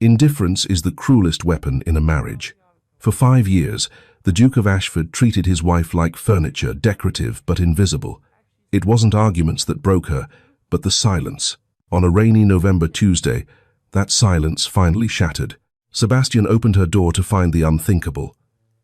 Indifference is the cruelest weapon in a marriage. For 5 years, the Duke of Ashford treated his wife like furniture, decorative but invisible. It wasn't arguments that broke her, but the silence. On a rainy November Tuesday, that silence finally shattered. Sebastian opened her door to find the unthinkable: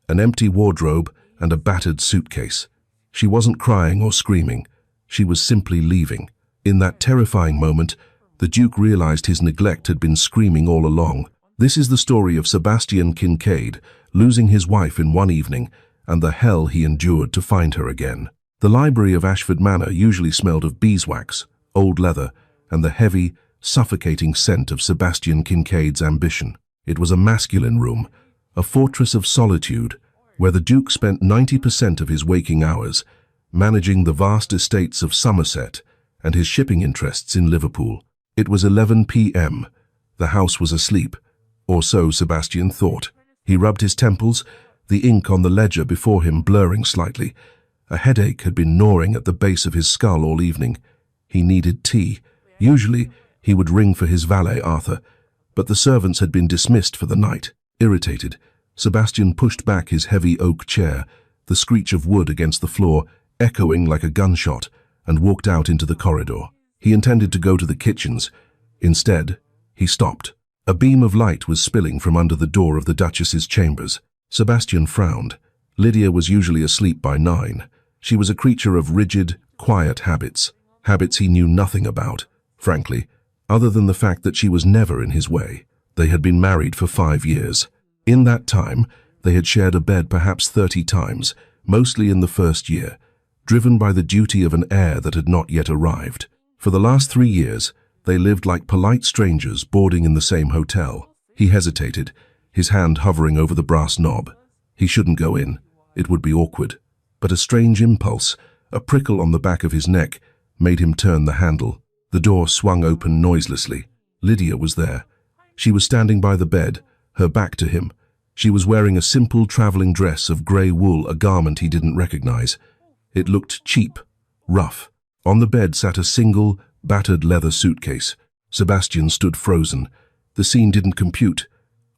an empty wardrobe and a battered suitcase. She wasn't crying or screaming. She was simply leaving. In that terrifying moment, the Duke realized his neglect had been screaming all along. This is the story of Sebastian Kincaid losing his wife in one evening and the hell he endured to find her again. The library of Ashford Manor usually smelled of beeswax, old leather, and the heavy, suffocating scent of Sebastian Kincaid's ambition. It was a masculine room, a fortress of solitude, where the Duke spent 90% of his waking hours managing the vast estates of Somerset and his shipping interests in Liverpool. It was 11 p.m. The house was asleep, or so Sebastian thought. He rubbed his temples, the ink on the ledger before him blurring slightly. A headache had been gnawing at the base of his skull all evening. He needed tea. Usually, he would ring for his valet, Arthur, but the servants had been dismissed for the night. Irritated, Sebastian pushed back his heavy oak chair, the screech of wood against the floor echoing like a gunshot, and walked out into the corridor. He intended to go to the kitchens. Instead, he stopped. A beam of light was spilling from under the door of the Duchess's chambers. Sebastian frowned. Lydia was usually asleep by 9. She was a creature of rigid, quiet habits he knew nothing about, frankly, other than the fact that she was never in his way. They had been married for 5 years. In that time, they had shared a bed perhaps 30 times, mostly in the first year, driven by the duty of an heir that had not yet arrived. For the last 3 years, they lived like polite strangers boarding in the same hotel. He hesitated, his hand hovering over the brass knob. He shouldn't go in. It would be awkward. But a strange impulse, a prickle on the back of his neck, made him turn the handle. The door swung open noiselessly. Lydia was there. She was standing by the bed, her back to him. She was wearing a simple traveling dress of grey wool, a garment he didn't recognize. It looked cheap, rough. On the bed sat a single, battered leather suitcase. Sebastian stood frozen. The scene didn't compute.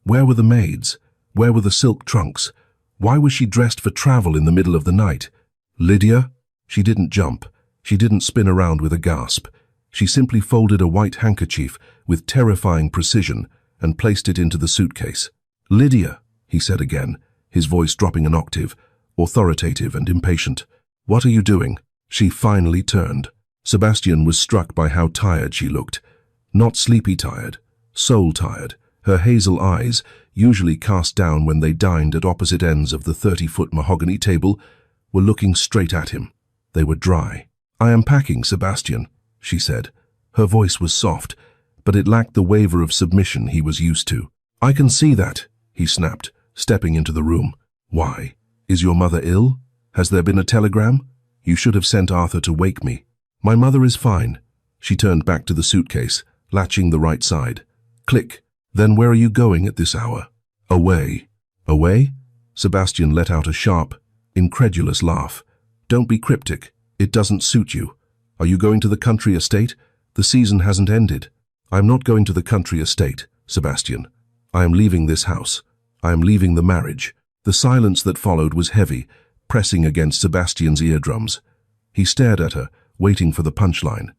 Where were the maids? Where were the silk trunks? Why was she dressed for travel in the middle of the night? Lydia? She didn't jump. She didn't spin around with a gasp. She simply folded a white handkerchief with terrifying precision and placed it into the suitcase. "Lydia," he said again, his voice dropping an octave, authoritative and impatient. "What are you doing?" She finally turned. Sebastian was struck by how tired she looked. Not sleepy tired, soul tired. Her hazel eyes, usually cast down when they dined at opposite ends of the 30-foot mahogany table, were looking straight at him. They were dry. "I am packing, Sebastian," she said. Her voice was soft, but it lacked the waver of submission he was used to. "I can see that," he snapped, stepping into the room. "Why? Is your mother ill? Has there been a telegram? You should have sent Arthur to wake me." "My mother is fine." She turned back to the suitcase, latching the right side. Click. "Then where are you going at this hour?" "Away." "Away?" Sebastian let out a sharp, incredulous laugh. "Don't be cryptic. It doesn't suit you. Are you going to the country estate? The season hasn't ended." "I am not going to the country estate, Sebastian. I am leaving this house. I am leaving the marriage." The silence that followed was heavy, pressing against Sebastian's eardrums. He stared at her, waiting for the punchline.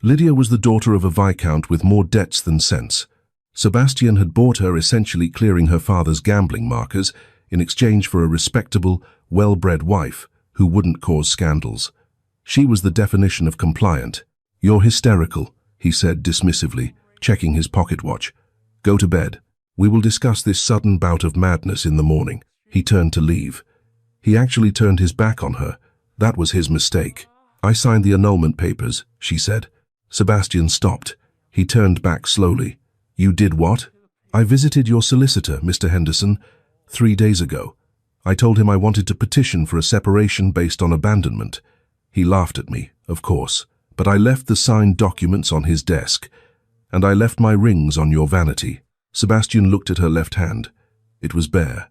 Lydia was the daughter of a viscount with more debts than sense. Sebastian had bought her, essentially clearing her father's gambling markers in exchange for a respectable, well-bred wife who wouldn't cause scandals. She was the definition of compliant. "You're hysterical," he said dismissively, checking his pocket watch. "Go to bed. We will discuss this sudden bout of madness in the morning." He turned to leave. He actually turned his back on her. That was his mistake. "I signed the annulment papers," she said. Sebastian stopped. He turned back slowly. "You did what?" "I visited your solicitor, Mr. Henderson, 3 days ago. I told him I wanted to petition for a separation based on abandonment. He laughed at me, of course, but I left the signed documents on his desk, and I left my rings on your vanity." Sebastian looked at her left hand. It was bare.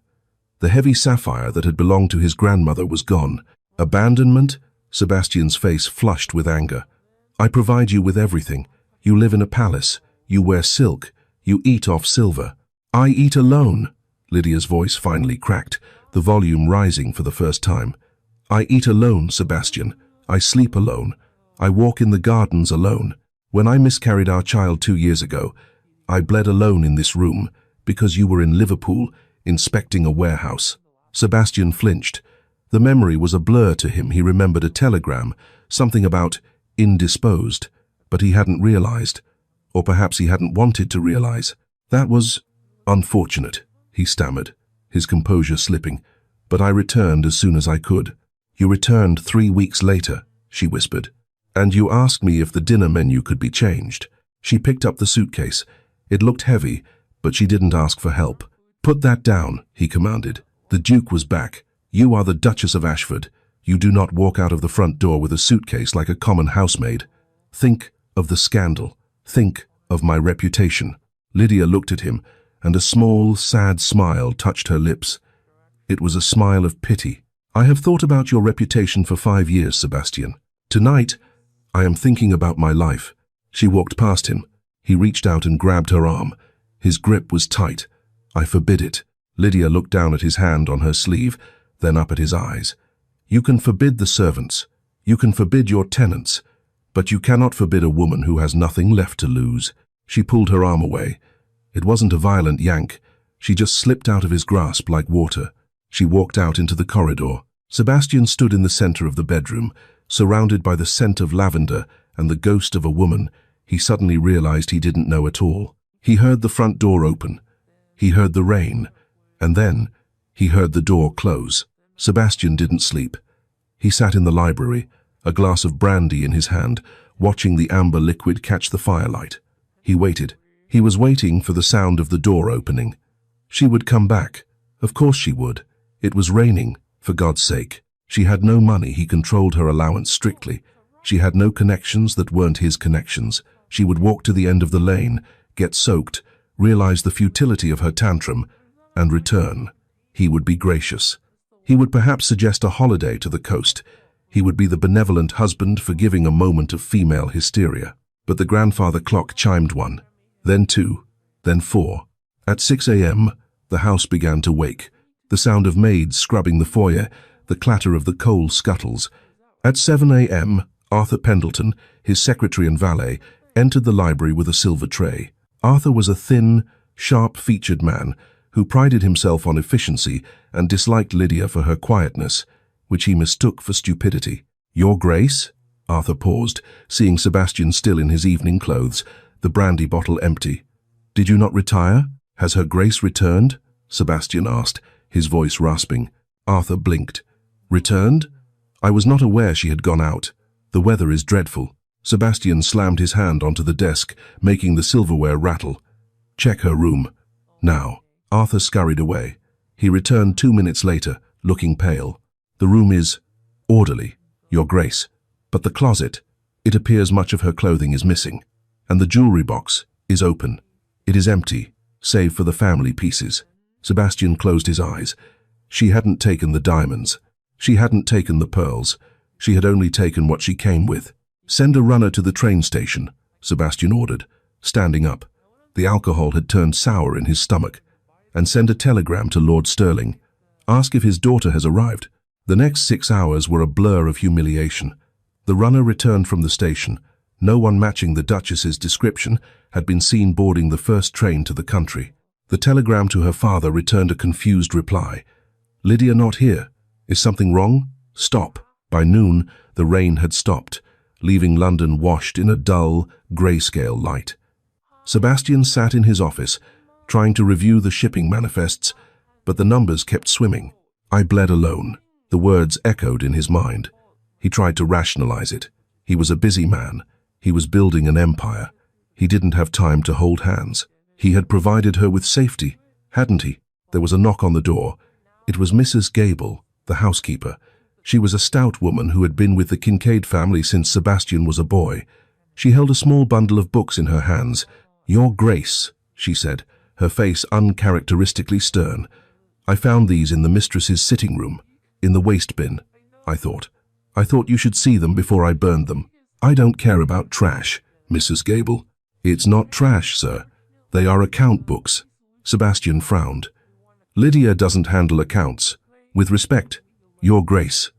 The heavy sapphire that had belonged to his grandmother was gone. "Abandonment?" Sebastian's face flushed with anger. "I provide you with everything. You live in a palace. You wear silk. You eat off silver. I eat alone. Lydia's voice finally cracked, the volume rising for the first time. I eat alone, Sebastian. I sleep alone. I walk in the gardens alone. When I miscarried our child 2 years ago, I bled alone in this room because you were in Liverpool inspecting a warehouse. Sebastian flinched. The memory was a blur to him. He remembered a telegram, something about indisposed, but he hadn't realized, or perhaps he hadn't wanted to realize. That was unfortunate, he stammered, his composure slipping. But I returned as soon as I could. You returned 3 weeks later, she whispered. And you asked me if the dinner menu could be changed. She picked up the suitcase. It looked heavy, but she didn't ask for help. Put that down, he commanded. The Duke was back. You are the Duchess of Ashford. You do not walk out of the front door with a suitcase like a common housemaid. Think of the scandal. Think of my reputation. Lydia looked at him, and a small, sad smile touched her lips. It was a smile of pity. I have thought about your reputation for 5 years, Sebastian. Tonight, I am thinking about my life. She walked past him. He reached out and grabbed her arm. His grip was tight. I forbid it. Lydia looked down at his hand on her sleeve, then up at his eyes. You can forbid the servants. You can forbid your tenants. But you cannot forbid a woman who has nothing left to lose. She pulled her arm away. It wasn't a violent yank. She just slipped out of his grasp like water. She walked out into the corridor. Sebastian stood in the center of the bedroom, surrounded by the scent of lavender and the ghost of a woman he suddenly realized he didn't know at all. He heard the front door open. He heard the rain. And then he heard the door close. Sebastian didn't sleep. He sat in the library, a glass of brandy in his hand, watching the amber liquid catch the firelight. He waited. He was waiting for the sound of the door opening. She would come back. Of course she would. It was raining, for God's sake. She had no money. He controlled her allowance strictly. She had no connections that weren't his connections. She would walk to the end of the lane, get soaked, realize the futility of her tantrum, and return. He would be gracious. He would perhaps suggest a holiday to the coast. He would be the benevolent husband forgiving a moment of female hysteria. But the grandfather clock chimed 1, then 2, then 4. At 6 a.m., the house began to wake. The sound of maids scrubbing the foyer, the clatter of the coal scuttles. At 7 a.m., Arthur Pendleton, his secretary and valet, entered the library with a silver tray. Arthur was a thin, sharp-featured man who prided himself on efficiency and disliked Lydia for her quietness, which he mistook for stupidity. Your Grace? Arthur paused, seeing Sebastian still in his evening clothes, the brandy bottle empty. Did you not retire? Has her Grace returned? Sebastian asked, his voice rasping. Arthur blinked. Returned? I was not aware she had gone out. The weather is dreadful. Sebastian slammed his hand onto the desk, making the silverware rattle. Check her room. Now. Arthur scurried away. He returned 2 minutes later, looking pale. The room is orderly, Your Grace. But the closet, it appears much of her clothing is missing. And the jewelry box is open. It is empty, save for the family pieces. Sebastian closed his eyes. She hadn't taken the diamonds. She hadn't taken the pearls. She had only taken what she came with. Send a runner to the train station, Sebastian ordered, standing up. The alcohol had turned sour in his stomach. And send a telegram to Lord Stirling. Ask if his daughter has arrived. The next 6 hours were a blur of humiliation. The runner returned from the station. No one matching the Duchess's description had been seen boarding the first train to the country. The telegram to her father returned a confused reply. Lydia not here. Is something wrong? Stop. By noon, the rain had stopped, leaving London washed in a dull, grayscale light. Sebastian sat in his office, trying to review the shipping manifests, but the numbers kept swimming. I bled alone. The words echoed in his mind. He tried to rationalize it. He was a busy man. He was building an empire. He didn't have time to hold hands. He had provided her with safety, hadn't he? There was a knock on the door. It was Mrs. Gable, the housekeeper. She was a stout woman who had been with the Kincaid family since Sebastian was a boy. She held a small bundle of books in her hands. Your Grace, she said, her face uncharacteristically stern. I found these in the mistress's sitting room, in the waste bin, I thought. I thought you should see them before I burned them. I don't care about trash, Mrs. Gable. It's not trash, sir. They are account books. Sebastian frowned. Lydia doesn't handle accounts. With respect, Your Grace.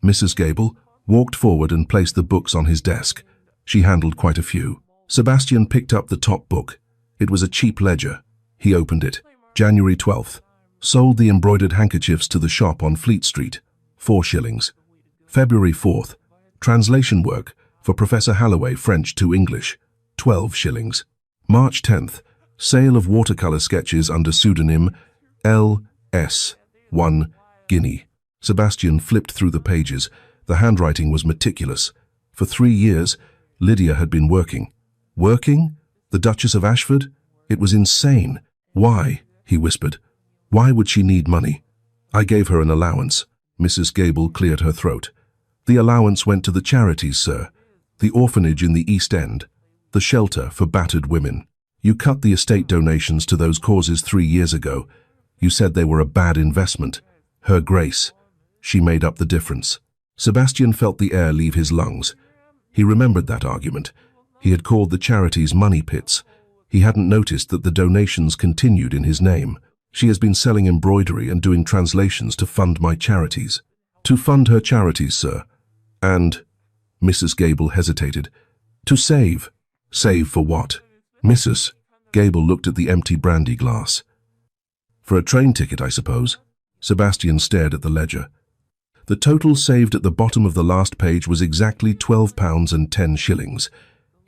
Mrs. Gable walked forward and placed the books on his desk. She handled quite a few. Sebastian picked up the top book. It was a cheap ledger. He opened it. January 12th. Sold the embroidered handkerchiefs to the shop on Fleet Street. 4 shillings. February 4th. Translation work for Professor Halloway, French to English. 12 shillings. March 10th. Sale of watercolor sketches under pseudonym L.S. 1 guinea. Sebastian flipped through the pages. The handwriting was meticulous. For 3 years, Lydia had been working. Working? The Duchess of Ashford? It was insane. Why? He whispered. Why would she need money? I gave her an allowance. Mrs. Gable cleared her throat. The allowance went to the charities, sir. The orphanage in the East End. The shelter for battered women. You cut the estate donations to those causes 3 years ago. You said they were a bad investment. Her Grace. She made up the difference. Sebastian felt the air leave his lungs. He remembered that argument. He had called the charities money pits. He hadn't noticed that the donations continued in his name. She has been selling embroidery and doing translations to fund my charities. To fund her charities, sir. And, Mrs. Gable hesitated, to save. Save for what? Mrs. Gable looked at the empty brandy glass. For a train ticket, I suppose. Sebastian stared at the ledger. The total saved at the bottom of the last page was exactly £12 and 10 shillings,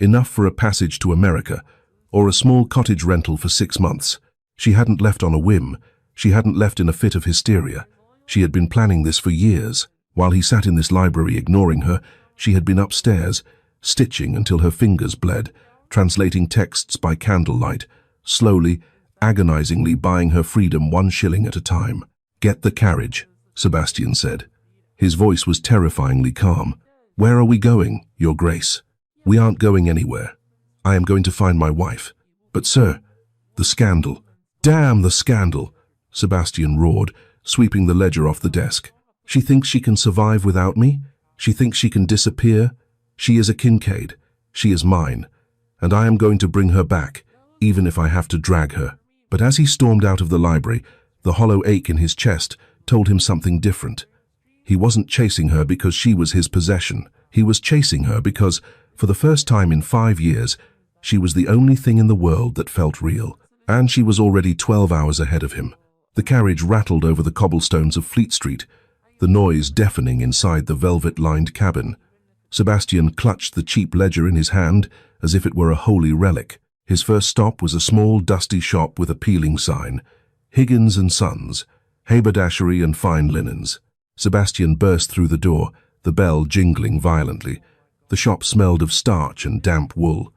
enough for a passage to America, or a small cottage rental for 6 months. She hadn't left on a whim. She hadn't left in a fit of hysteria. She had been planning this for years. While he sat in this library ignoring her, she had been upstairs, stitching until her fingers bled, translating texts by candlelight, slowly, agonizingly buying her freedom 1 shilling at a time. Get the carriage, Sebastian said. His voice was terrifyingly calm. Where are we going, Your Grace? We aren't going anywhere. I am going to find my wife. But, sir, the scandal. Damn the scandal, Sebastian roared, sweeping the ledger off the desk. She thinks she can survive without me? She thinks she can disappear? She is a Kincaid. She is mine. And I am going to bring her back, even if I have to drag her. But as he stormed out of the library, the hollow ache in his chest told him something different. He wasn't chasing her because she was his possession. He was chasing her because, for the first time in 5 years, she was the only thing in the world that felt real. And she was already 12 hours ahead of him. The carriage rattled over the cobblestones of Fleet Street, the noise deafening inside the velvet-lined cabin. Sebastian clutched the cheap ledger in his hand as if it were a holy relic. His first stop was a small, dusty shop with a peeling sign. Higgins and Sons, haberdashery and fine linens. Sebastian burst through the door, the bell jingling violently. The shop smelled of starch and damp wool.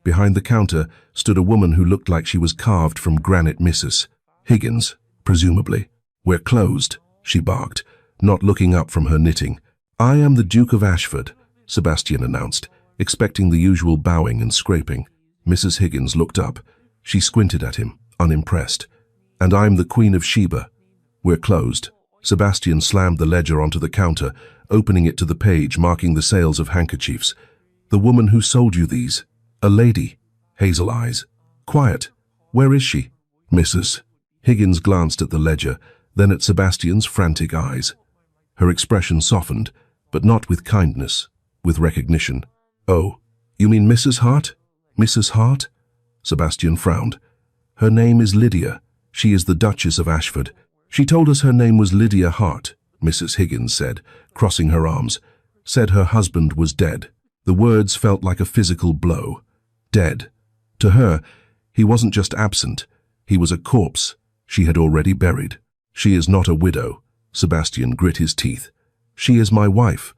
Behind the counter stood a woman who looked like she was carved from granite missus. Higgins, presumably. We're closed, she barked, not looking up from her knitting. I am the Duke of Ashford, Sebastian announced, expecting the usual bowing and scraping. Mrs. Higgins looked up. She squinted at him, unimpressed. And I'm the Queen of Sheba. We're closed. Sebastian slammed the ledger onto the counter, opening it to the page marking the sales of handkerchiefs. The woman who sold you these. A lady. Hazel eyes. Quiet. Where is she? Mrs. Higgins glanced at the ledger, then at Sebastian's frantic eyes. Her expression softened, but not with kindness, with recognition. Oh, you mean Mrs. Hart? Mrs. Hart? Sebastian frowned. Her name is Lydia. She is the Duchess of Ashford. She told us her name was Lydia Hart, Mrs. Higgins said, crossing her arms. Said her husband was dead. The words felt like a physical blow. Dead. To her, he wasn't just absent. He was a corpse she had already buried. She is not a widow. Sebastian grit his teeth. She is my wife.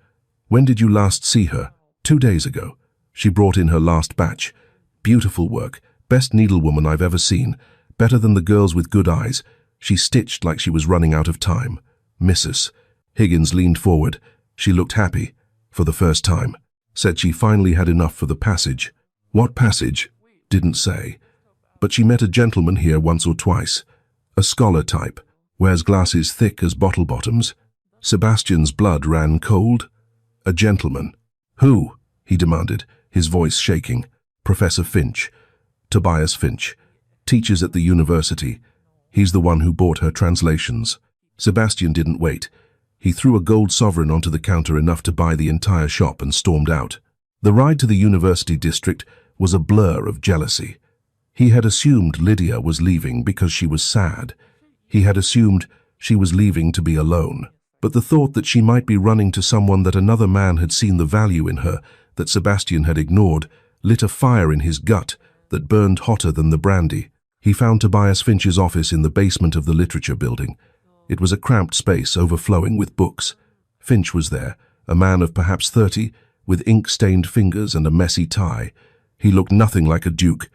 When did you last see her? 2 days ago. She brought in her last batch. Beautiful work. Best needlewoman I've ever seen. Better than the girls with good eyes. She stitched like she was running out of time. Mrs. Higgins leaned forward. She looked happy, for the first time. Said she finally had enough for the passage. What passage? Didn't say. But she met a gentleman here once or twice. A scholar type. Wears glasses thick as bottle bottoms. Sebastian's blood ran cold. A gentleman. Who? He demanded, his voice shaking. Professor Finch. Tobias Finch. Teaches at the university. He's the one who bought her translations. Sebastian didn't wait. He threw a gold sovereign onto the counter, enough to buy the entire shop, and stormed out. The ride to the university district was a blur of jealousy. He had assumed Lydia was leaving because she was sad. He had assumed she was leaving to be alone. But the thought that she might be running to someone that another man had seen the value in her, that Sebastian had ignored, lit a fire in his gut that burned hotter than the brandy. He found Tobias Finch's office in the basement of the literature building. It was a cramped space overflowing with books. Finch was there, a man of perhaps 30, with ink-stained fingers and a messy tie. He looked nothing like a duke.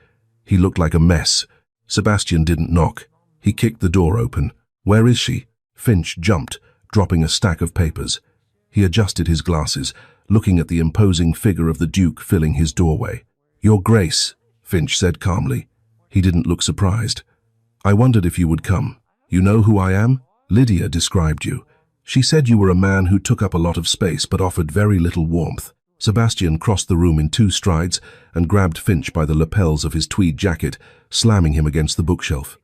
He looked like a mess. Sebastian didn't knock. He kicked the door open. "Where is she?" Finch jumped, dropping a stack of papers. He adjusted his glasses, looking at the imposing figure of the Duke filling his doorway. "Your Grace," Finch said calmly. He didn't look surprised. "I wondered if you would come. You know who I am? Lydia described you. She said you were a man who took up a lot of space but offered very little warmth." Sebastian crossed the room in 2 strides and grabbed Finch by the lapels of his tweed jacket, slamming him against the bookshelf.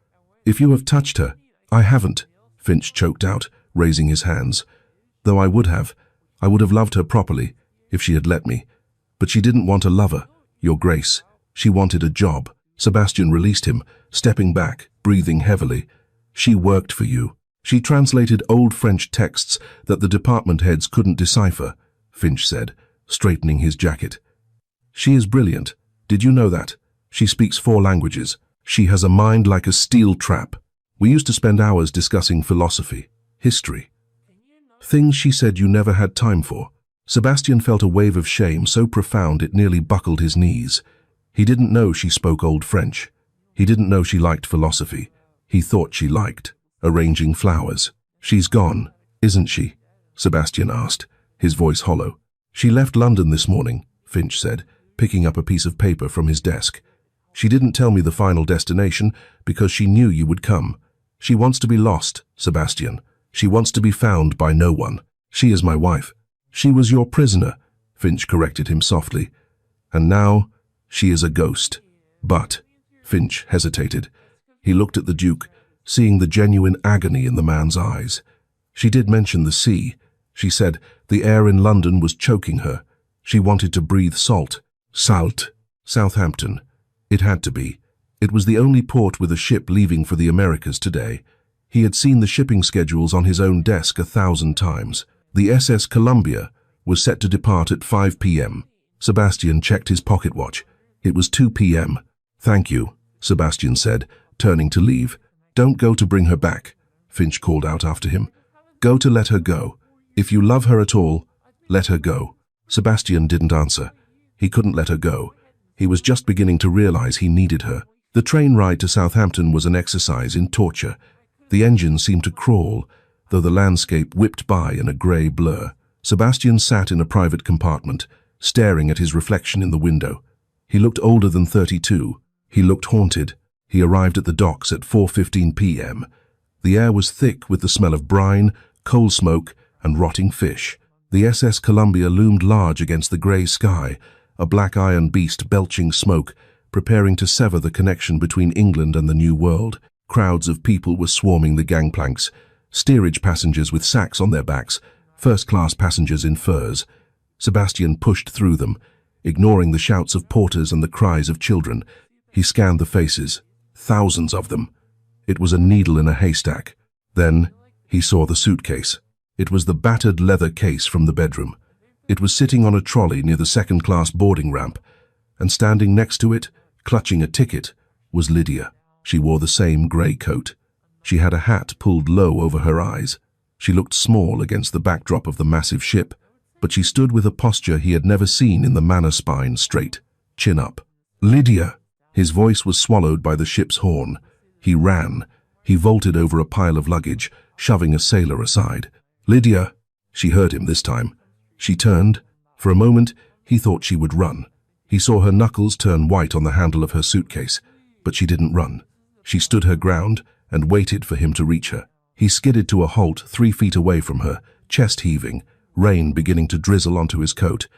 "If you have touched her—" "I haven't," Finch choked out, raising his hands. "Though I would have loved her properly, if she had let me. But she didn't want a lover, Your Grace. She wanted a job." Sebastian released him, stepping back, breathing heavily. "She worked for you. She translated old French texts that the department heads couldn't decipher," Finch said, straightening his jacket. "She is brilliant. Did you know that? She speaks 4 languages. She has a mind like a steel trap. We used to spend hours discussing philosophy, history. Things she said you never had time for." Sebastian felt a wave of shame so profound it nearly buckled his knees. He didn't know she spoke Old French. He didn't know she liked philosophy. He thought she liked arranging flowers. "She's gone, isn't she?" Sebastian asked, his voice hollow. "She left London this morning," Finch said, picking up a piece of paper from his desk. "She didn't tell me the final destination because she knew you would come. She wants to be lost, Sebastian. She wants to be found by no one. She is my wife." "She was your prisoner," Finch corrected him softly. "And now she is a ghost." "But—" Finch hesitated. He looked at the Duke, seeing the genuine agony in the man's eyes. "She did mention the sea. She said the air in London was choking her. She wanted to breathe salt." "Salt." "Southampton. It had to be. It was the only port with a ship leaving for the Americas today. He had seen the shipping schedules on his own desk 1,000 times. The SS Columbia was set to depart at 5 p.m. Sebastian checked his pocket watch. It was 2 p.m. "Thank you," Sebastian said, turning to leave. "Don't go to bring her back," Finch called out after him. "Go to let her go. If you love her at all, let her go." Sebastian didn't answer. He couldn't let her go. He was just beginning to realize he needed her. The train ride to Southampton was an exercise in torture. The engine seemed to crawl, though the landscape whipped by in a grey blur. Sebastian sat in a private compartment, staring at his reflection in the window. He looked older than 32. He looked haunted. He arrived at the docks at 4:15 p.m. The air was thick with the smell of brine, coal smoke, and rotting fish. The SS Columbia loomed large against the grey sky, a black iron beast belching smoke, preparing to sever the connection between England and the New World. Crowds of people were swarming the gangplanks, steerage passengers with sacks on their backs, first-class passengers in furs. Sebastian pushed through them, ignoring the shouts of porters and the cries of children. He scanned the faces, thousands of them. It was a needle in a haystack. Then he saw the suitcase. It was the battered leather case from the bedroom. It was sitting on a trolley near the second-class boarding ramp, and standing next to it, clutching a ticket, was Lydia. She wore the same grey coat. She had a hat pulled low over her eyes. She looked small against the backdrop of the massive ship, but she stood with a posture he had never seen in the manor spine, straight, chin up. "Lydia!" His voice was swallowed by the ship's horn. He ran. He vaulted over a pile of luggage, shoving a sailor aside. "Lydia!" She heard him this time. She turned. For a moment, he thought she would run. He saw her knuckles turn white on the handle of her suitcase, but she didn't run. She stood her ground and waited for him to reach her. He skidded to a halt 3 feet away from her, chest heaving, rain beginning to drizzle onto his coat.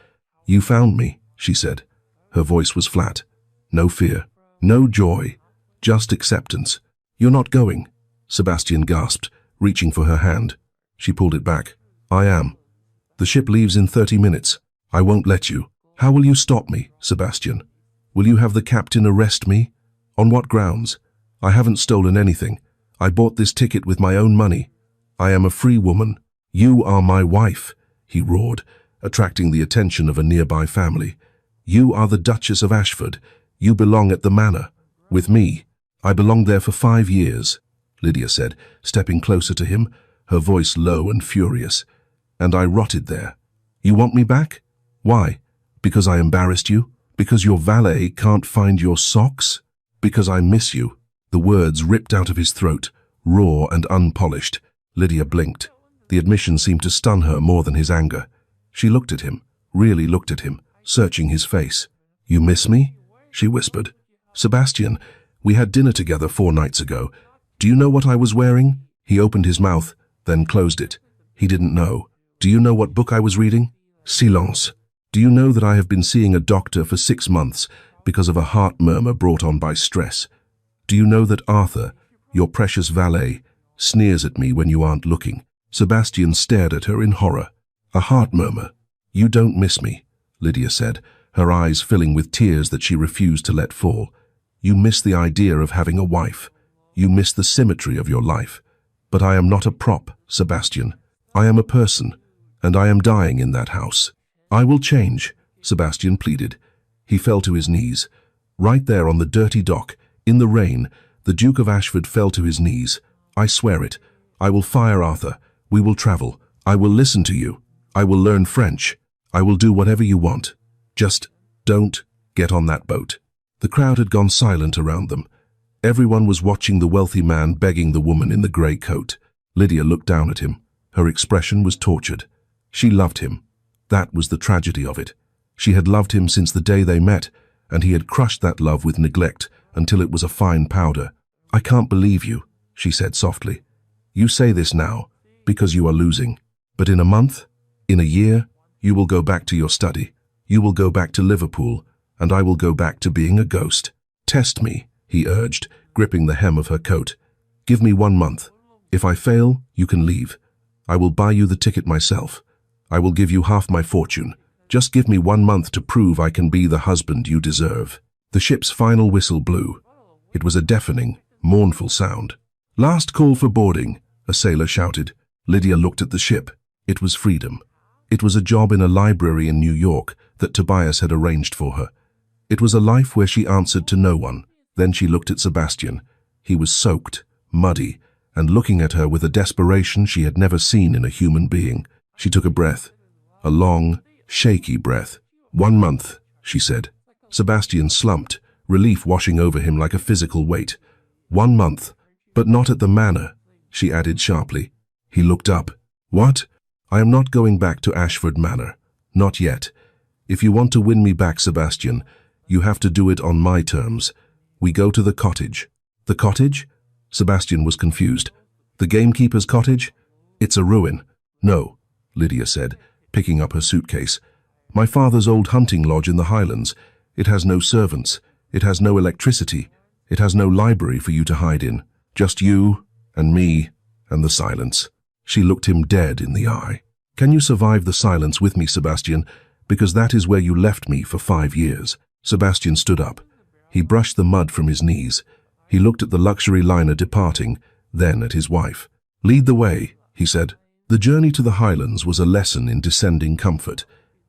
"You found me," she said. Her voice was flat. No fear, no joy, just acceptance. You're not going, Sebastian gasped, reaching for her hand. She pulled it back. I am. The ship leaves in 30 minutes. I won't let you. How will you stop me, Sebastian? Will you have the captain arrest me? On what grounds? I haven't stolen anything. I bought this ticket with my own money. I am a free woman. You are my wife, he roared, attracting the attention of a nearby family. You are the Duchess of Ashford. You belong at the manor. With me. I belonged there for 5 years, Lydia said, stepping closer to him, her voice low and furious. And I rotted there. You want me back? Why? Because I embarrassed you? Because your valet can't find your socks? Because I miss you. The words ripped out of his throat, raw and unpolished. Lydia blinked. The admission seemed to stun her more than his anger. She looked at him, really looked at him, searching his face. You miss me? She whispered. Sebastian, we had dinner together 4 nights ago. Do you know what I was wearing? He opened his mouth, then closed it. He didn't know. Do you know what book I was reading? Silence. Do you know that I have been seeing a doctor for 6 months because of a heart murmur brought on by stress? Do you know that Arthur, your precious valet, sneers at me when you aren't looking? Sebastian stared at her in horror. A heart murmur. You don't miss me, Lydia said, her eyes filling with tears that she refused to let fall. You miss the idea of having a wife. You miss the symmetry of your life. But I am not a prop, Sebastian. I am a person, and I am dying in that house. I will change, Sebastian pleaded. He fell to his knees. Right there on the dirty dock, in the rain, the Duke of Ashford fell to his knees. I swear it. I will fire Arthur. We will travel. I will listen to you. I will learn French. I will do whatever you want. Just don't get on that boat. The crowd had gone silent around them. Everyone was watching the wealthy man begging the woman in the grey coat. Lydia looked down at him. Her expression was tortured. She loved him. That was the tragedy of it. She had loved him since the day they met, and he had crushed that love with neglect until it was a fine powder. I can't believe you, she said softly. You say this now because you are losing. But in a month, in a year, you will go back to your study. You will go back to Liverpool, and I will go back to being a ghost. Test me, he urged, gripping the hem of her coat. Give me 1 month. If I fail, you can leave. I will buy you the ticket myself. I will give you half my fortune. Just give me 1 month to prove I can be the husband you deserve. The ship's final whistle blew. It was a deafening, mournful sound. Last call for boarding, a sailor shouted. Lydia looked at the ship. It was freedom. It was a job in a library in New York that Tobias had arranged for her. It was a life where she answered to no one. Then she looked at Sebastian. He was soaked, muddy, and looking at her with a desperation she had never seen in a human being. She took a breath, a long, shaky breath. 1 month, she said. Sebastian slumped, relief washing over him like a physical weight. 1 month, but not at the manor, she added sharply. He looked up. What? I am not going back to Ashford Manor. Not yet. If you want to win me back, Sebastian, you have to do it on my terms. We go to the cottage. The cottage? Sebastian was confused. The gamekeeper's cottage? It's a ruin. No, Lydia said, picking up her suitcase. My father's old hunting lodge in the Highlands. It has no servants. It has no electricity. It has no library for you to hide in. Just you and me and the silence. She looked him dead in the eye. Can you survive the silence with me, Sebastian? Because that is where you left me for 5 years. Sebastian stood up. He brushed the mud from his knees. He looked at the luxury liner departing, then at his wife. Lead the way, he said. The journey to the Highlands was a lesson in descending comfort.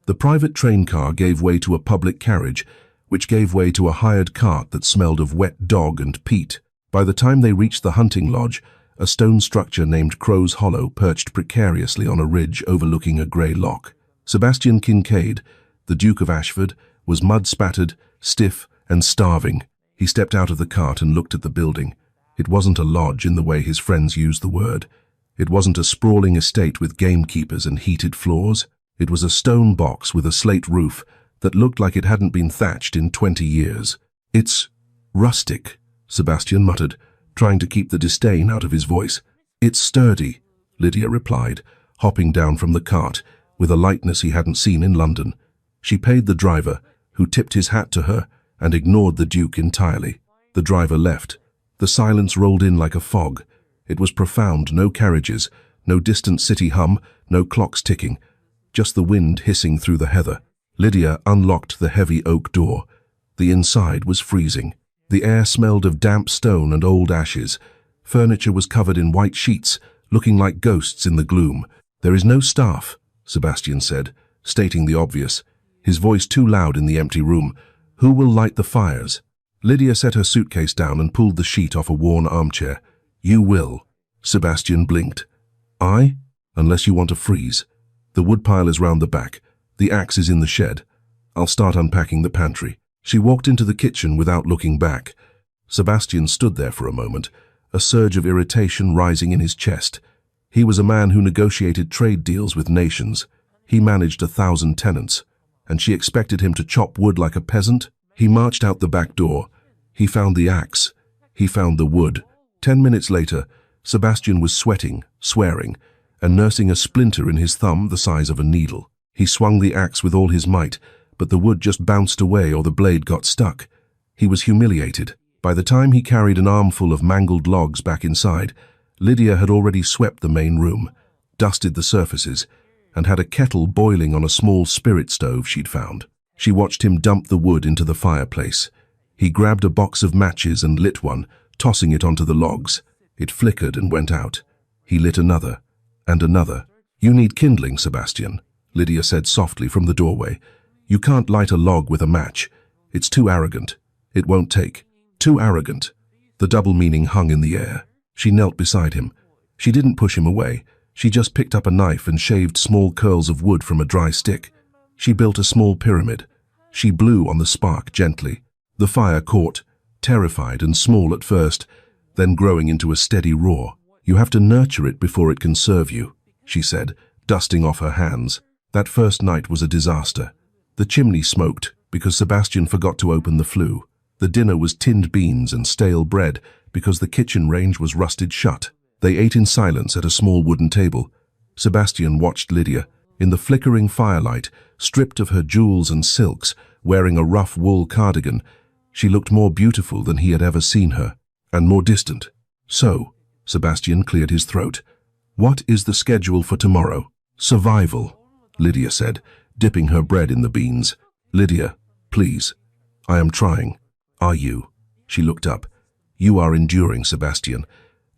The private train car gave way to a public carriage, which gave way to a hired cart that smelled of wet dog and peat. By the time they reached the hunting lodge, a stone structure named Crow's Hollow perched precariously on a ridge overlooking a grey loch. Sebastian Kincaid, the Duke of Ashford, was mud-spattered, stiff and starving. He stepped out of the cart and looked at the building. It wasn't a lodge in the way his friends used the word. It wasn't a sprawling estate with gamekeepers and heated floors. It was a stone box with a slate roof that looked like it hadn't been thatched in 20 years. It's rustic, Sebastian muttered, trying to keep the disdain out of his voice. It's sturdy, Lydia replied, hopping down from the cart with a lightness he hadn't seen in London. She paid the driver, who tipped his hat to her and ignored the Duke entirely. The driver left, The silence rolled in like a fog. It was profound, no carriages, no distant city hum, no clocks ticking, just the wind hissing through the heather. Lydia unlocked the heavy oak door. The inside was freezing. The air smelled of damp stone and old ashes. Furniture was covered in white sheets, looking like ghosts in the gloom. "There is no staff," Sebastian said, stating the obvious, his voice too loud in the empty room. "Who will light the fires?" Lydia set her suitcase down and pulled the sheet off a worn armchair. "You will." Sebastian blinked. "I? Unless you want to freeze. The woodpile is round the back. The axe is in the shed. I'll start unpacking the pantry." She walked into the kitchen without looking back. Sebastian stood there for a moment, a surge of irritation rising in his chest. He was a man who negotiated trade deals with nations. He managed 1,000 tenants, and she expected him to chop wood like a peasant? He marched out the back door. He found the axe. He found the wood. 10 minutes later, Sebastian was sweating, swearing, and nursing a splinter in his thumb the size of a needle. He swung the axe with all his might, but the wood just bounced away or the blade got stuck. He was humiliated. By the time he carried an armful of mangled logs back inside, Lydia had already swept the main room, dusted the surfaces, and had a kettle boiling on a small spirit stove she'd found. She watched him dump the wood into the fireplace. He grabbed a box of matches and lit one, tossing it onto the logs. It flickered and went out. He lit another, and another. "You need kindling, Sebastian," Lydia said softly from the doorway. "You can't light a log with a match. It's too arrogant. It won't take. Too arrogant." The double meaning hung in the air. She knelt beside him. She didn't push him away. She just picked up a knife and shaved small curls of wood from a dry stick. She built a small pyramid. She blew on the spark gently. The fire caught, terrified and small at first, then growing into a steady roar. "You have to nurture it before it can serve you," she said, dusting off her hands. That first night was a disaster. The chimney smoked because Sebastian forgot to open the flue. The dinner was tinned beans and stale bread because the kitchen range was rusted shut. They ate in silence at a small wooden table. Sebastian watched Lydia. In the flickering firelight, stripped of her jewels and silks, wearing a rough wool cardigan, she looked more beautiful than he had ever seen her, and more distant. "So," Sebastian cleared his throat, "what is the schedule for tomorrow?" "Survival," Lydia said, dipping her bread in the beans. "Lydia, please. I am trying." "Are you?" She looked up. "You are enduring, Sebastian.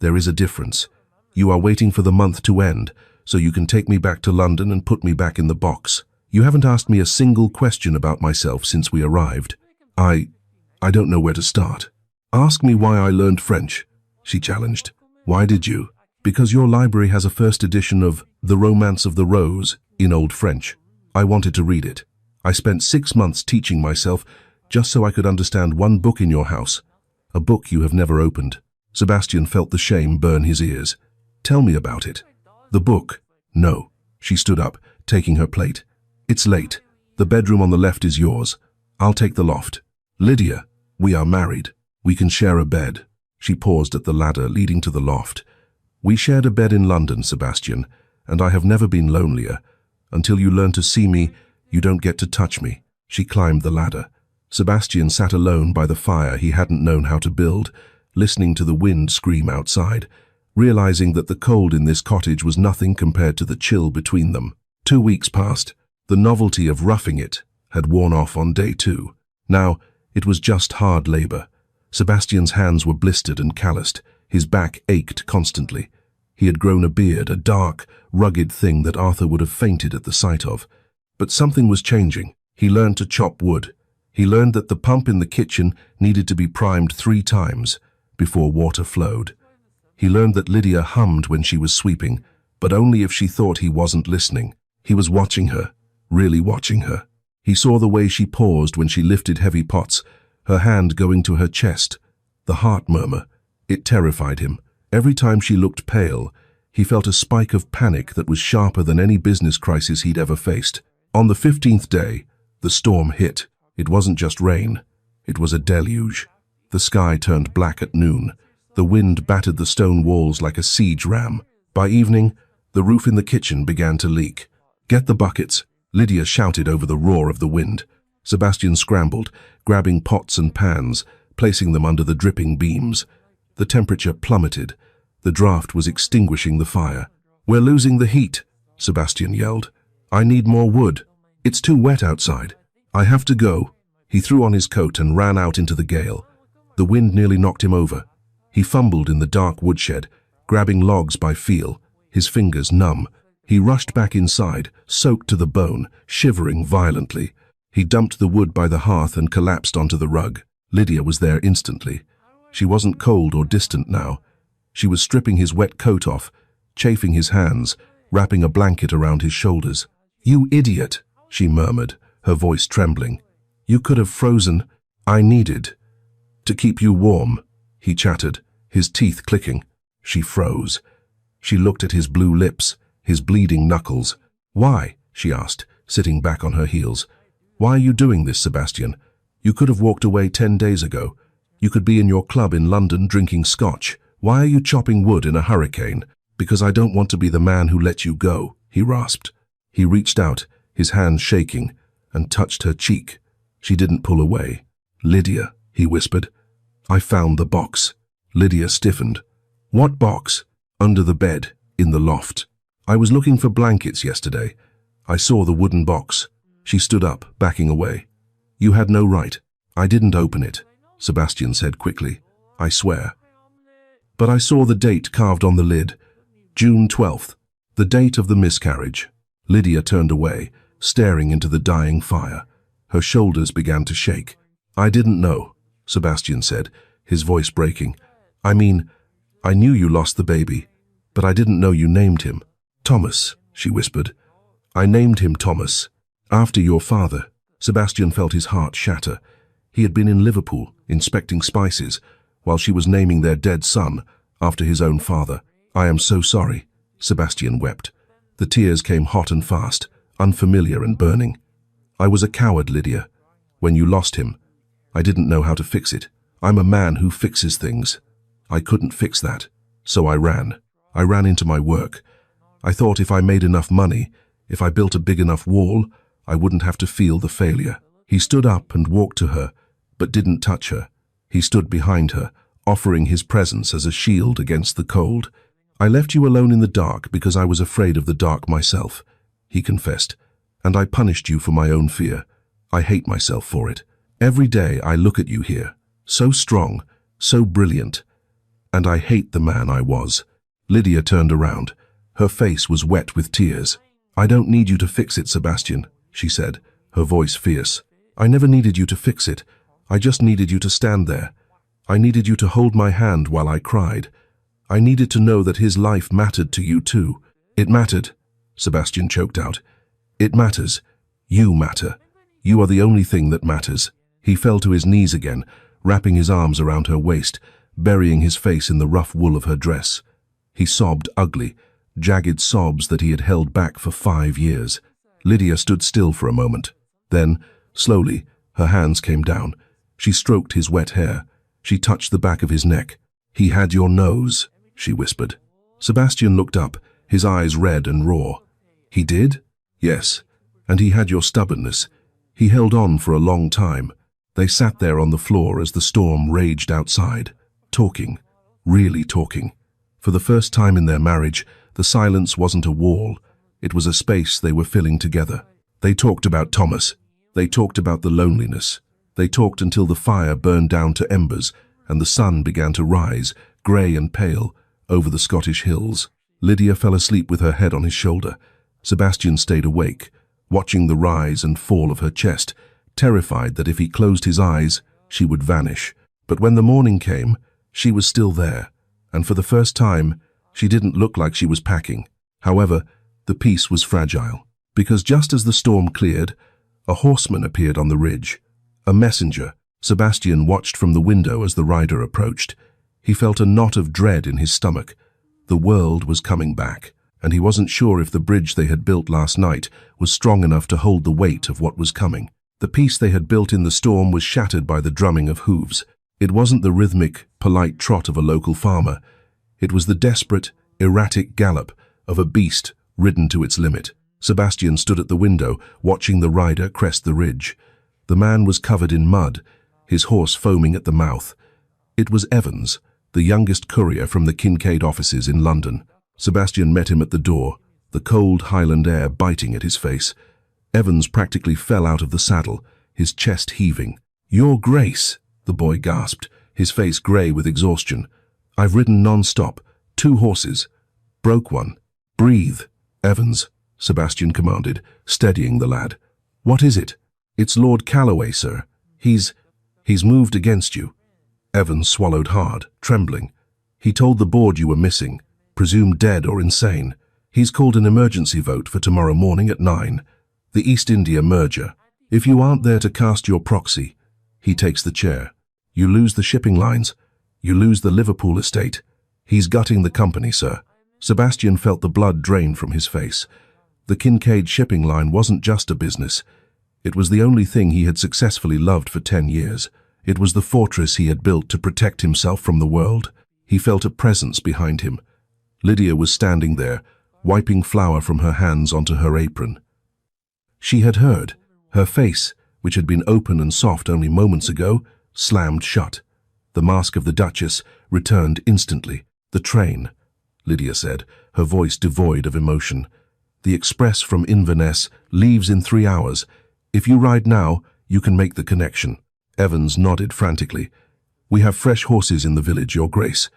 There is a difference. You are waiting for the month to end, so you can take me back to London and put me back in the box. You haven't asked me a single question about myself since we arrived. I don't know where to start." "Ask me why I learned French," she challenged. "Why did you?" "Because your library has a first edition of The Romance of the Rose in Old French. I wanted to read it. I spent 6 months teaching myself just so I could understand one book in your house, a book you have never opened." Sebastian felt the shame burn his ears. "Tell me about it." "The book?" "No." She stood up, taking her plate. "It's late. The bedroom on the left is yours. I'll take the loft." "Lydia, we are married. We can share a bed." She paused at the ladder leading to the loft. "We shared a bed in London, Sebastian, and I have never been lonelier. Until you learn to see me, you don't get to touch me." She climbed the ladder. Sebastian sat alone by the fire he hadn't known how to build, listening to the wind scream outside, realizing that the cold in this cottage was nothing compared to the chill between them. 2 weeks passed. The novelty of roughing it had worn off on day 2. Now, it was just hard labor. Sebastian's hands were blistered and calloused. His back ached constantly. He had grown a beard, a dark, rugged thing that Arthur would have fainted at the sight of. But something was changing. He learned to chop wood. He learned that the pump in the kitchen needed to be primed 3 times before water flowed. He learned that Lydia hummed when she was sweeping, but only if she thought he wasn't listening. He was watching her, really watching her. He saw the way she paused when she lifted heavy pots, her hand going to her chest. The heart murmur. It terrified him. Every time she looked pale, he felt a spike of panic that was sharper than any business crisis he'd ever faced. On the 15th day, the storm hit. It wasn't just rain. It was a deluge. The sky turned black at noon. The wind battered the stone walls like a siege ram. By evening, the roof in the kitchen began to leak. "Get the buckets," Lydia shouted over the roar of the wind. Sebastian scrambled, grabbing pots and pans, placing them under the dripping beams. The temperature plummeted. The draft was extinguishing the fire. "We're losing the heat," Sebastian yelled. "I need more wood. It's too wet outside. I have to go." He threw on his coat and ran out into the gale. The wind nearly knocked him over. He fumbled in the dark woodshed, grabbing logs by feel, his fingers numb. He rushed back inside, soaked to the bone, shivering violently. He dumped the wood by the hearth and collapsed onto the rug. Lydia was there instantly. She wasn't cold or distant now. She was stripping his wet coat off, chafing his hands, wrapping a blanket around his shoulders. "You idiot," she murmured, her voice trembling. "You could have frozen. I needed to keep you warm," he chattered, his teeth clicking. She froze. She looked at his blue lips, his bleeding knuckles. "Why?" she asked, sitting back on her heels. "Why are you doing this, Sebastian? You could have walked away 10 days ago. You could be in your club in London drinking scotch. Why are you chopping wood in a hurricane?" "Because I don't want to be the man who let you go," he rasped. He reached out, his hands shaking, and touched her cheek. She didn't pull away. "Lydia," he whispered. "I found the box." Lydia stiffened. "What box?" "Under the bed, in the loft. I was looking for blankets yesterday. I saw the wooden box." She stood up, backing away. "You had no right." "I didn't open it," Sebastian said quickly. "I swear." "But I saw the date carved on the lid. June 12th, the date of the miscarriage." Lydia turned away, staring into the dying fire. Her shoulders began to shake. "I didn't know," Sebastian said, his voice breaking. "I mean, I knew you lost the baby, but I didn't know you named him." "Thomas," she whispered. "I named him Thomas, after your father." Sebastian felt his heart shatter. He had been in Liverpool, inspecting spices, while she was naming their dead son after his own father. "I am so sorry," Sebastian wept. The tears came hot and fast, unfamiliar and burning. "I was a coward, Lydia. When you lost him, I didn't know how to fix it. I'm a man who fixes things. I couldn't fix that, so I ran. I ran into my work. I thought if I made enough money, if I built a big enough wall, I wouldn't have to feel the failure." He stood up and walked to her, but didn't touch her. He stood behind her, offering his presence as a shield against the cold. "I left you alone in the dark because I was afraid of the dark myself," he confessed, "and I punished you for my own fear. I hate myself for it. Every day I look at you here, so strong, so brilliant, and I hate the man I was." Lydia turned around. Her face was wet with tears. "I don't need you to fix it, Sebastian," she said, her voice fierce. "I never needed you to fix it. I just needed you to stand there. I needed you to hold my hand while I cried. I needed to know that his life mattered to you too." "It mattered," Sebastian choked out. "It matters. You matter. You are the only thing that matters." He fell to his knees again, wrapping his arms around her waist, burying his face in the rough wool of her dress. He sobbed ugly, jagged sobs that he had held back for 5 years. Lydia stood still for a moment. Then, slowly, her hands came down. She stroked his wet hair. She touched the back of his neck. "He had your nose," she whispered. Sebastian looked up, his eyes red and raw. "He did?" "Yes. And he had your stubbornness. He held on for a long time." They sat there on the floor as the storm raged outside, talking, really talking. For the first time in their marriage, the silence wasn't a wall. It was a space they were filling together. They talked about Thomas. They talked about the loneliness. They talked until the fire burned down to embers and the sun began to rise, grey and pale, over the Scottish hills. Lydia fell asleep with her head on his shoulder. Sebastian stayed awake, watching the rise and fall of her chest, terrified that if he closed his eyes, she would vanish. But when the morning came, she was still there, and for the first time, she didn't look like she was packing. However, the peace was fragile, because just as the storm cleared, a horseman appeared on the ridge. A messenger. Sebastian watched from the window as the rider approached. He felt a knot of dread in his stomach. The world was coming back, and he wasn't sure if the bridge they had built last night was strong enough to hold the weight of what was coming. The peace they had built in the storm was shattered by the drumming of hooves. It wasn't the rhythmic, polite trot of a local farmer. It was the desperate, erratic gallop of a beast ridden to its limit. Sebastian stood at the window, watching the rider crest the ridge. The man was covered in mud, his horse foaming at the mouth. It was Evans, the youngest courier from the Kincaid offices in London. Sebastian met him at the door, the cold Highland air biting at his face. Evans practically fell out of the saddle, his chest heaving. "Your Grace," the boy gasped, his face grey with exhaustion. "I've ridden non-stop, 2 horses. Broke one. Breathe, Evans," Sebastian commanded, steadying the lad. "What is it?" "It's Lord Calloway, sir. He's moved against you." Evans swallowed hard, trembling. "He told the board you were missing, presumed dead or insane. He's called an emergency vote for tomorrow morning at 9. The East India merger. If you aren't there to cast your proxy," he takes the chair, "you lose the shipping lines. You lose the Liverpool estate. He's gutting the company, sir." Sebastian felt the blood drain from his face. The Kincaid shipping line wasn't just a business. It was the only thing he had successfully loved for 10 years. It was the fortress he had built to protect himself from the world. He felt a presence behind him. Lydia was standing there, wiping flour from her hands onto her apron. She had heard. Her face, which had been open and soft only moments ago, slammed shut. The mask of the Duchess returned instantly. "The train," Lydia said, her voice devoid of emotion. "The express from Inverness leaves in 3 hours. If you ride now, you can make the connection." Evans nodded frantically. "We have fresh horses in the village, Your Grace,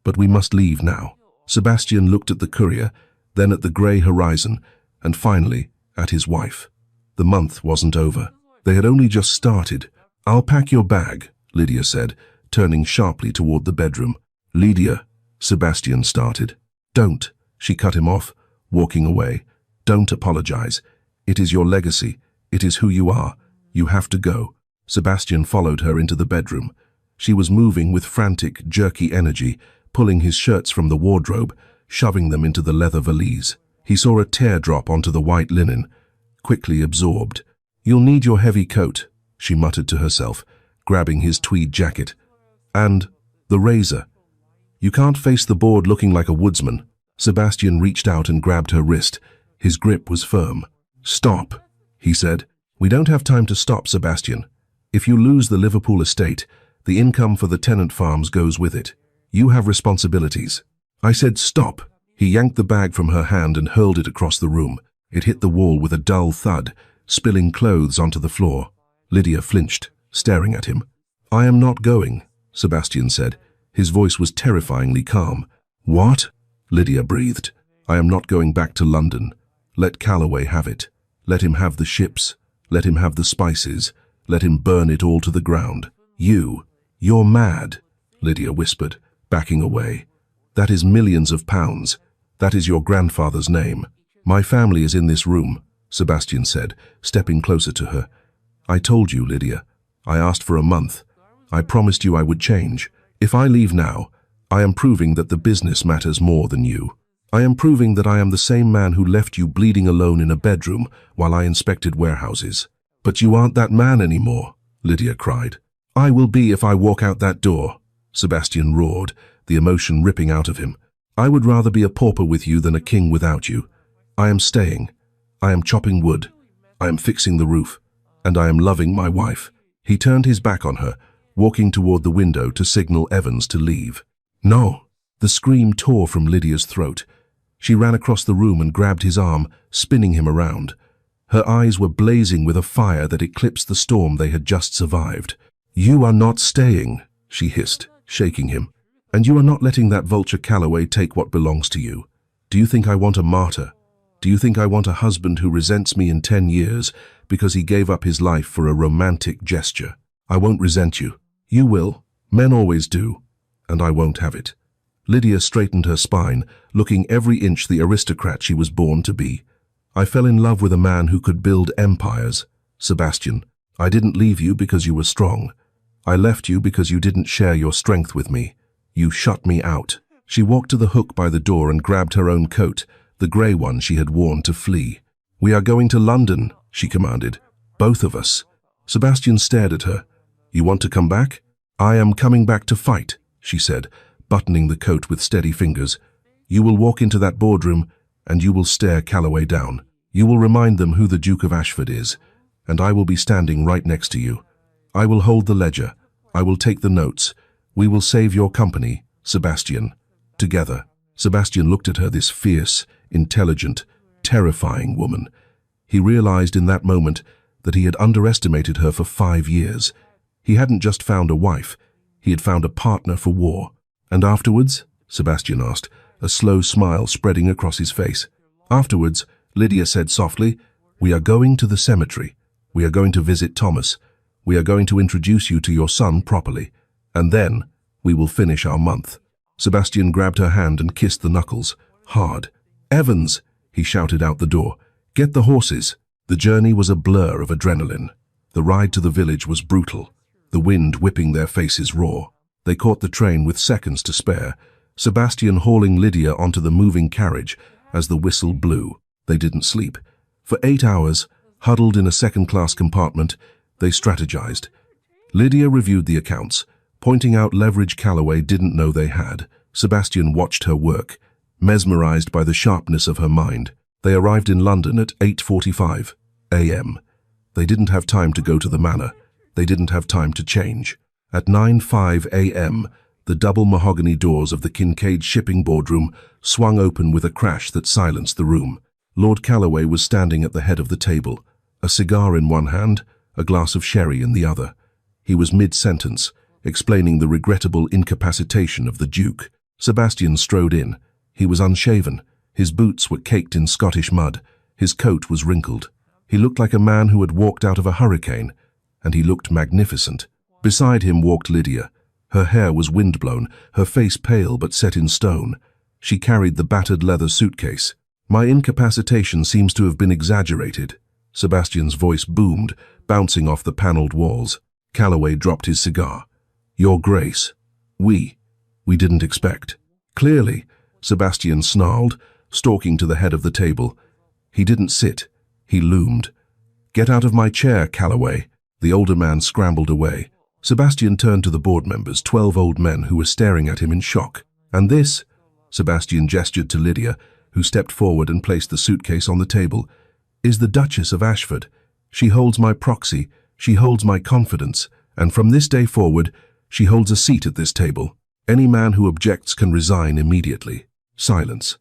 but we must leave now." Sebastian looked at the courier, then at the grey horizon, and finally at his wife. The month wasn't over. They had only just started. "I'll pack your bag," Lydia said, turning sharply toward the bedroom. "Lydia," Sebastian started. "Don't," she cut him off, walking away. "Don't apologize. It is your legacy. It is who you are. You have to go." Sebastian followed her into the bedroom. She was moving with frantic, jerky energy, pulling his shirts from the wardrobe, shoving them into the leather valise. He saw a tear drop onto the white linen, quickly absorbed. "You'll need your heavy coat," she muttered to herself, grabbing his tweed jacket. "And the razor. You can't face the board looking like a woodsman." Sebastian reached out and grabbed her wrist. His grip was firm. "Stop," he said. "We don't have time to stop, Sebastian. If you lose the Liverpool estate, the income for the tenant farms goes with it. You have responsibilities." "I said stop." He yanked the bag from her hand and hurled it across the room. It hit the wall with a dull thud, spilling clothes onto the floor. Lydia flinched, staring at him. "I am not going," Sebastian said. His voice was terrifyingly calm. "What?" Lydia breathed. "I am not going back to London. Let Calloway have it. Let him have the ships. Let him have the spices. Let him burn it all to the ground. You're mad," Lydia whispered, backing away. "That is millions of pounds. That is your grandfather's name." "My family is in this room," Sebastian said, stepping closer to her. "I told you, Lydia. I asked for a month. I promised you I would change. If I leave now, I am proving that the business matters more than you. I am proving that I am the same man who left you bleeding alone in a bedroom while I inspected warehouses." "But you aren't that man anymore," Lydia cried. "I will be if I walk out that door," Sebastian roared, the emotion ripping out of him. "I would rather be a pauper with you than a king without you. I am staying. I am chopping wood. I am fixing the roof. And I am loving my wife." He turned his back on her, walking toward the window to signal Evans to leave. "No!" The scream tore from Lydia's throat. She ran across the room and grabbed his arm, spinning him around. Her eyes were blazing with a fire that eclipsed the storm they had just survived. "You are not staying," she hissed, shaking him. "And you are not letting that vulture Calloway take what belongs to you. Do you think I want a martyr? Do you think I want a husband who resents me in 10 years because he gave up his life for a romantic gesture? I won't resent you. You will. Men always do. And I won't have it." Lydia straightened her spine, looking every inch the aristocrat she was born to be. "I fell in love with a man who could build empires. Sebastian, I didn't leave you because you were strong. I left you because you didn't share your strength with me. You shut me out." She walked to the hook by the door and grabbed her own coat, the grey one she had worn to flee. "We are going to London," she commanded. "Both of us." Sebastian stared at her. "You want to come back?" "I am coming back to fight," she said, buttoning the coat with steady fingers. "You will walk into that boardroom and you will stare Calloway down. You will remind them who the Duke of Ashford is, and I will be standing right next to you. I will hold the ledger. I will take the notes. We will save your company, Sebastian. Together. Sebastian looked at her, this fierce, intelligent, terrifying woman. He realized in that moment that he had underestimated her for 5 years. He hadn't just found a wife, he had found a partner for war. And afterwards? Sebastian asked, a slow smile spreading across his face. Afterwards, Lydia said softly, "We are going to the cemetery. We are going to visit Thomas. We are going to introduce you to your son properly. And then, we will finish our month." Sebastian grabbed her hand and kissed the knuckles, hard. "Evans!" he shouted out the door. "Get the horses." The journey was a blur of adrenaline. The ride to the village was brutal, the wind whipping their faces raw. They caught the train with seconds to spare, Sebastian hauling Lydia onto the moving carriage as the whistle blew. They didn't sleep. For 8 hours, huddled in a second-class compartment, they strategized. Lydia reviewed the accounts, pointing out leverage Calloway didn't know they had. Sebastian watched her work, mesmerized by the sharpness of her mind. They arrived in London at 8:45 a.m. They didn't have time to go to the manor. They didn't have time to change. At 9:05 a.m., the double mahogany doors of the Kincaid shipping boardroom swung open with a crash that silenced the room. Lord Calloway was standing at the head of the table, a cigar in one hand, a glass of sherry in the other. He was mid-sentence, explaining the regrettable incapacitation of the Duke. Sebastian strode in. He was unshaven. His boots were caked in Scottish mud. His coat was wrinkled. He looked like a man who had walked out of a hurricane, and he looked magnificent. Beside him walked Lydia. Her hair was windblown, her face pale but set in stone. She carried the battered leather suitcase. "My incapacitation seems to have been exaggerated." Sebastian's voice boomed, bouncing off the panelled walls. Calloway dropped his cigar. "Your Grace, we didn't expect." "Clearly," Sebastian snarled, stalking to the head of the table. He didn't sit. He loomed. "Get out of my chair, Calloway." The older man scrambled away. Sebastian turned to the board members, 12 old men who were staring at him in shock. "And this?" Sebastian gestured to Lydia, who stepped forward and placed the suitcase on the table. "Is the Duchess of Ashford. She holds my proxy, she holds my confidence, and from this day forward, she holds a seat at this table. Any man who objects can resign immediately." Silence.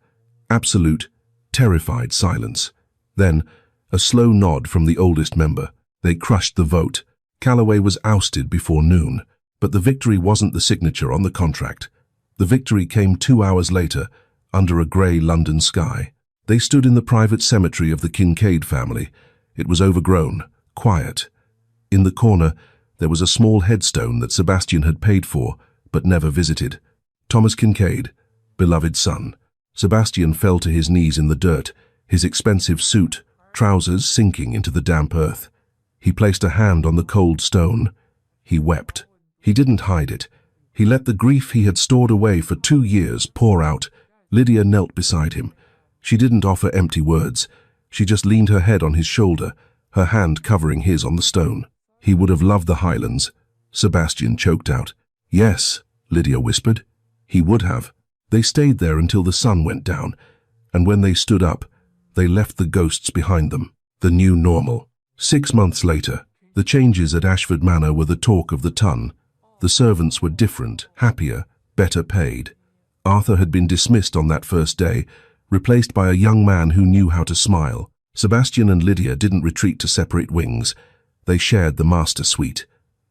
Absolute, terrified silence. Then, a slow nod from the oldest member. They crushed the vote. Calloway was ousted before noon, but the victory wasn't the signature on the contract. The victory came 2 hours later, under a grey London sky. They stood in the private cemetery of the Kincaid family. It was overgrown, quiet. In the corner, there was a small headstone that Sebastian had paid for, but never visited. Thomas Kincaid, beloved son. Sebastian fell to his knees in the dirt, his expensive suit, trousers sinking into the damp earth. He placed a hand on the cold stone. He wept. He didn't hide it. He let the grief he had stored away for 2 years pour out. Lydia knelt beside him. She didn't offer empty words. She just leaned her head on his shoulder, her hand covering his on the stone. "He would have loved the Highlands," Sebastian choked out. "Yes," Lydia whispered. "He would have." They stayed there until the sun went down, and when they stood up, they left the ghosts behind them. The new normal. 6 months later, the changes at Ashford Manor were the talk of the ton. The servants were different, happier, better paid. Arthur had been dismissed on that first day, replaced by a young man who knew how to smile. Sebastian and Lydia didn't retreat to separate wings. They shared the master suite.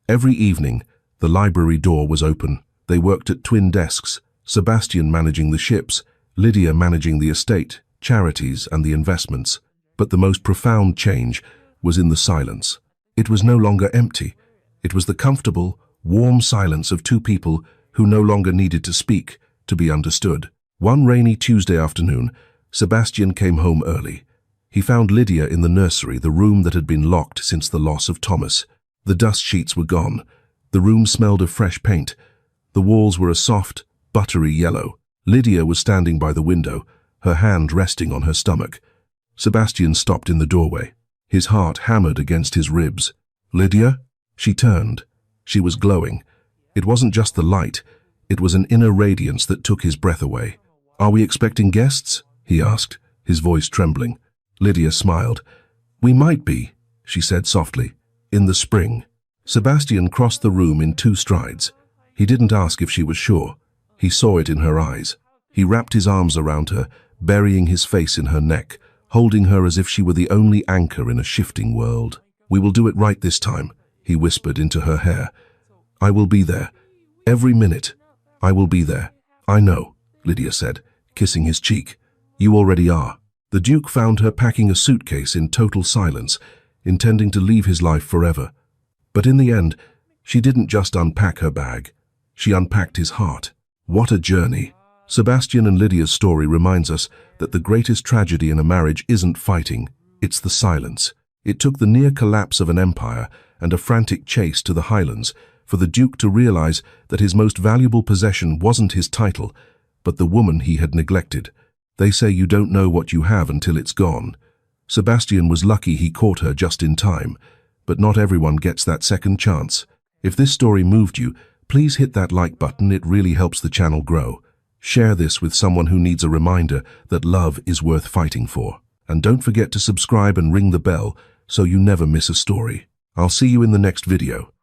Every evening, the library door was open. They worked at twin desks, Sebastian managing the ships, Lydia managing the estate, charities, and the investments. But the most profound change was in the silence. It was no longer empty. It was the comfortable, warm silence of two people who no longer needed to speak to be understood. One rainy Tuesday afternoon, Sebastian came home early. He found Lydia in the nursery, the room that had been locked since the loss of Thomas. The dust sheets were gone. The room smelled of fresh paint. The walls were a soft, buttery yellow. Lydia was standing by the window, her hand resting on her stomach. Sebastian stopped in the doorway. His heart hammered against his ribs. "Lydia?" She turned. She was glowing. It wasn't just the light. It was an inner radiance that took his breath away. "Are we expecting guests?" he asked, his voice trembling. Lydia smiled. "We might be," she said softly, "in the spring." Sebastian crossed the room in 2 strides. He didn't ask if she was sure. He saw it in her eyes. He wrapped his arms around her, burying his face in her neck, holding her as if she were the only anchor in a shifting world. "We will do it right this time," he whispered into her hair. "I will be there. Every minute. I will be there." "I know," Lydia said, kissing his cheek. "You already are." The Duke found her packing a suitcase in total silence, intending to leave his life forever. But in the end, she didn't just unpack her bag. She unpacked his heart. What a journey. Sebastian and Lydia's story reminds us that the greatest tragedy in a marriage isn't fighting, it's the silence. It took the near collapse of an empire and a frantic chase to the Highlands for the Duke to realize that his most valuable possession wasn't his title, but the woman he had neglected. They say you don't know what you have until it's gone. Sebastian was lucky he caught her just in time, but not everyone gets that second chance. If this story moved you, please hit that like button, it really helps the channel grow. Share this with someone who needs a reminder that love is worth fighting for. And don't forget to subscribe and ring the bell so you never miss a story. I'll see you in the next video.